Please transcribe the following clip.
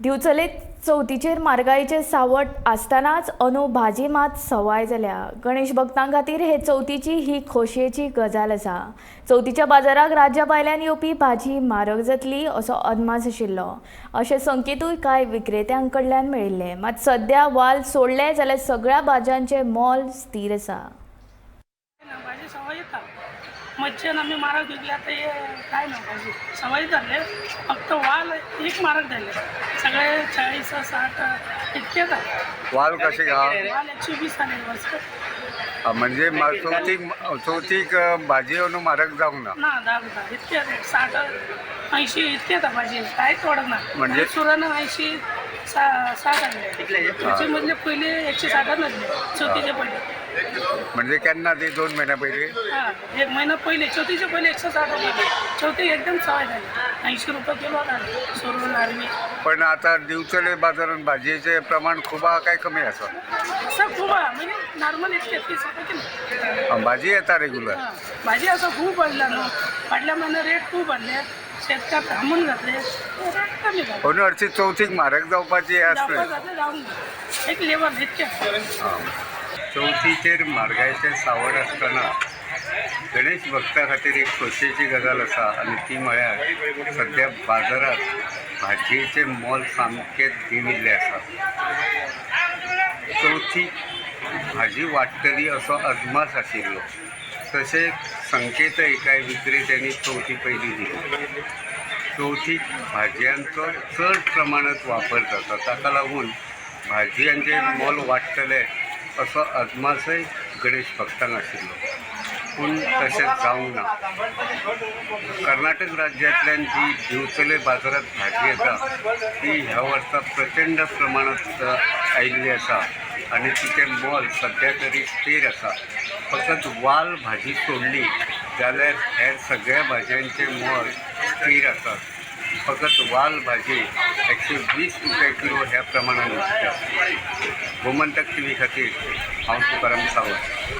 दिवचले चवथीचेर म्हारगायेचें सावट आसतनाच अंदू भाजी मात सवाय जाल्या। गणेश भक्तां खातीर हे चवथीची ही खोशयेची गजाल आसा। चवथीच्या बाजाराक राज्या भायल्यान येवपी भाजी म्हारग जातली असो अदमास आशिल्लो, अशें संकेतूय कांय विक्रेत्यां कडल्यान मेळिल्ले। मात सध्या वाल सोडले जाल्यार सगळ्या भाज्यांचें मोल स्थिर आसा। भाजी सवय येतात मच्छन आम्ही मारक विकल्या तर काय ना भाजी सवय झाले फक्त वाल एक मारक झाले सगळे 40-60 इतकेच आहे। वाल कसे घ्या वाल 120 आले बस म्हणजे चौथीक भाजी म्हणून म्हारग जावंक ना ना दादा इतके 60-80 इतकेच आहे भाजी काय तोडत ना म्हणजे सुरानं 80-60 आणले त्याच्यामधले पहिले 160 आणले चौथीचे पहिले म्हणजे केन्ना ते 2 महिन्या पयलीं हां 1 महिना पहिले चौथीचे पहिले 160 रुपये चौथी एकदम सवय झाली 80 रुपये किलो झाले सोडून आर्मी पण आता दिवचले बाजारात भाजयेचे प्रमाण खूब आहा काय कमी आसा असं खूप आहे म्हणजे नॉर्मल 130 रुपये किलो भाजी येता रेग्युलर भाजी असं खूप वाढला ना वाढल्या महिन्यात रेट खूप वाढले शेतकार थांबून घातले रेट कमी झाले म्हणून हरशी चौथीक म्हारग जावपाची हे जावपा आसले जातले जाऊन एक लेवल इतके चवथीचेर म्हारगायेचें सावड आसतना गणेश भक्तां खातीर एक खोशयेची गजाल आसा आनी ती म्हळ्यार सद्या बाजारात भाजयेचें मोल सामकें देंविल्लें आसा। चवथीक भाजी वाडटली असो अदमास आशिल्लो, तशेंच संकेतय कांय विक्रेत्यांनी चवथी पयलीं दिली। चवथीक भाजयांचो चड प्रमाणांत वापर जाता, ताका लागून भाजयांचें मोल वाडटलें असो अदमासय गणेश भक्तांक आशिल्लो, पूण तशें जावंक ना। कर्नाटक राज्यांतल्यान जी दिवचले बाजारात भाजी येता ती ह्या वर्सा प्रचंड प्रमाणांत आयिल्ली आसा आनी तिचें मोल सद्या तरी स्थिर आसा। फकत वाल भाजी सोडली जाल्यार हेर सगळ्या भाजयांचें मोल स्थिर आसा। फकत वाल भाजी 120 रुपये किलो ह्या प्रमाणात विकता। गोमंतक टीव्ही खातीर हांव तुकाराम सावंत।